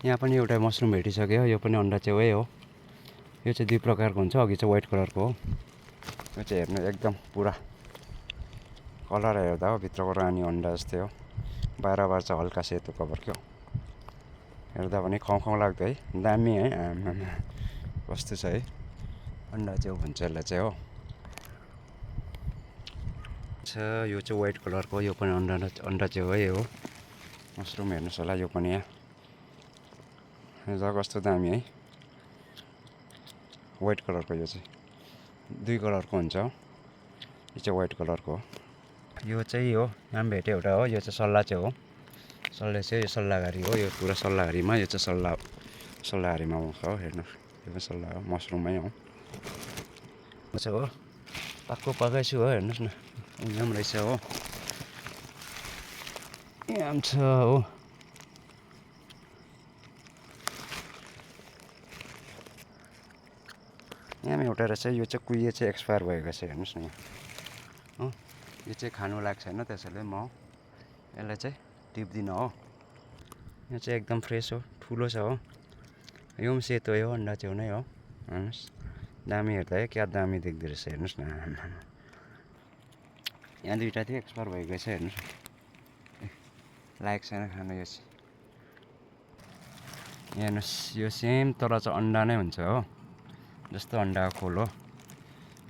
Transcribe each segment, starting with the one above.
यहाँ पनि एउटा मसरुम भेटिसक्यो। यो पनि अन्डा च्याउै हो। यो चाहिँ दुई प्रकारको हुन्छ। अघि चाहिँ व्हाइट कलरको हो। यो चाहिँ हेर्नु एकदम पुरा कलर हेर्दा हो भित्रको रानी अन्डा जस्तै हो। बाहिर चाहिँ हल्का सेतो कलर क्या हेर्दा पनि खाउँ लाग्दो है। दामी है। आमामा कस्तो छ है। अन्डा च्याउ भन्छ यसलाई चाहिँ हो। यो चाहिँ व्हाइट कलरको यो पनि अन्डा च्याउ है हो। मसरुम हेर्नुहोस् होला यो पनि यहाँ हेर्दा कस्तो दामी है। व्हाइट कलरको यो चाहिँ दुई कलरको हुन्छ। यो चाहिँ व्हाइट कलरको हो। यो चाहिँ हो नाम भेटे एउटा हो। यो चाहिँ सल्ला च्याउ हो। सल्ला चाहिँ यो सल्लाघारी हो। यो पुरा सल्लाघारीमा यो चाहिँ सल्लाघारीमा आउँछ हो। हेर्नुहोस् यो पनि सल्लाह हो। मसरुममै हो। हो पाक्कै छु हो। हेर्नुहोस् न यहाँ पनि रहेछ हो। यहाँ पनि छ हो। यहाँ एउटा रहेछ। यो चाहिँ कुहिए चाहिँ एक्सपायर भएको छ। हेर्नुहोस् न यहाँ हो। यो चाहिँ खानु लाग्छ छैन त्यसैले म यसलाई चाहिँ टिप्दिनँ हो। यो चाहिँ एकदम फ्रेस हो। ठुलो छ हो। यो पनि सेतो हो। अन्डा च्याउ नै हो। हेर्नुहोस् दामी हेर्दा है क्या दामी देख्दो रहेछ। हेर्नुहोस् न यहाँ दुइटा थियो एक्सपायर भएको छ। हेर्नुहोस् लायक छैन खानु यो चाहिँ। हेर्नुहोस् यो सेम तर चाहिँ अन्डा नै हुन्छ हो। जस्तो अन्डाको खोल हो।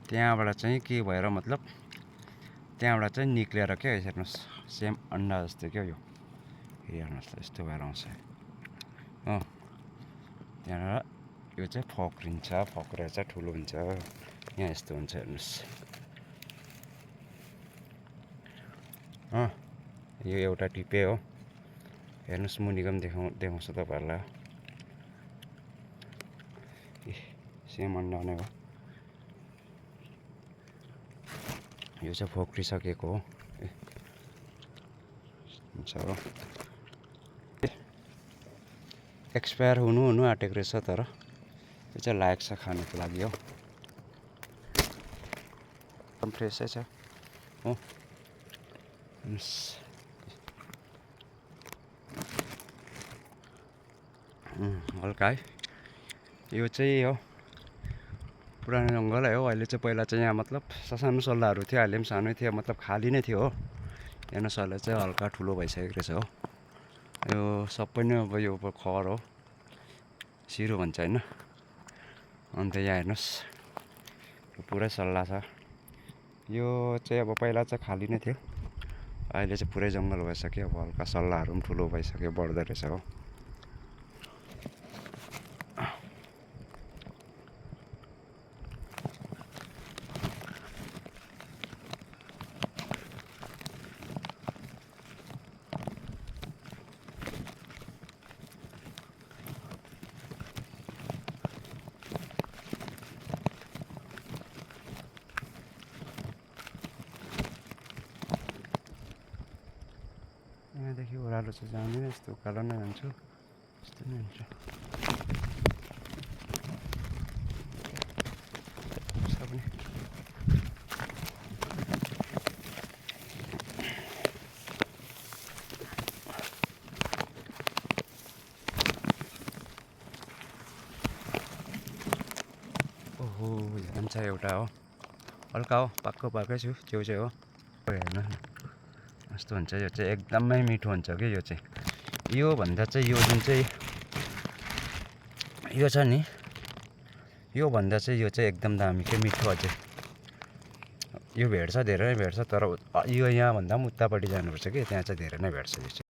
त्यहाँबाट चाहिँ के भएर मतलब त्यहाँबाट चाहिँ निक्लेर क्या हेर्नुहोस् सेम अन्डा जस्तो क्या यो। हेर्नुहोस् यस्तो भएर आउँछ हो। त्यहाँबाट यो चाहिँ फक्रिन्छ। फक्रेर चाहिँ ठुलो हुन्छ। यहाँ यस्तो हुन्छ हेर्नुहोस् हो। यो एउटा टिपे हो। हेर्नुहोस् मुनिको पनि देखाउँछु तपाईँहरूलाई। सेम अन्डा नै हो। यो चाहिँ फोक्रिसकेको हो। हुन्छ हो। एक्सपायर हुनु आँटेको रहेछ तर यो चाहिँ लायक छ खानुको लागि हो। एकदम फ्रेसै छ हो। हल्का है। यो चाहिँ हो पुरानो जङ्गलै हो। अहिले चाहिँ पहिला चाहिँ यहाँ मतलब सानो सल्लाहरू थियो। अहिले पनि सानै थियो मतलब खाली नै थियो हो। हेर्नुहोस् अहिले चाहिँ हल्का ठुलो भइसकेको रहेछ हो। यो सबै नै अब यो खर हो। सिरो भन्छ होइन। अन्त यहाँ हेर्नुहोस् यो पुरै सल्लाह छ। यो चाहिँ अब पहिला चाहिँ खाली नै थियो। अहिले चाहिँ पुरै जङ्गल भइसक्यो। अब हल्का सल्लाहहरू पनि ठुलो भइसक्यो बढ्दो रहेछ हो। यहाँदेखि ओह्रालो चाहिँ जाँदैन। यस्तो उकालो नै जान्छु। यस्तो नै हुन्छ। ओहो जान्छ एउटा हो। हल्का हो पाक्कै छु छेउछेउ हो। हेर्नु यस्तो हुन्छ। यो चाहिँ एकदमै मिठो हुन्छ कि यो चाहिँ। यो भन्दा चाहिँ यो जुन चाहिँ यो छ नि यो भन्दा चाहिँ यो चाहिँ एकदम दामी के मिठो अझै। यो भेट्छ धेरै नै भेट्छ तर यो यहाँभन्दा पनि उतापट्टि जानुपर्छ कि त्यहाँ चाहिँ धेरै नै भेट्छ यो चाहिँ।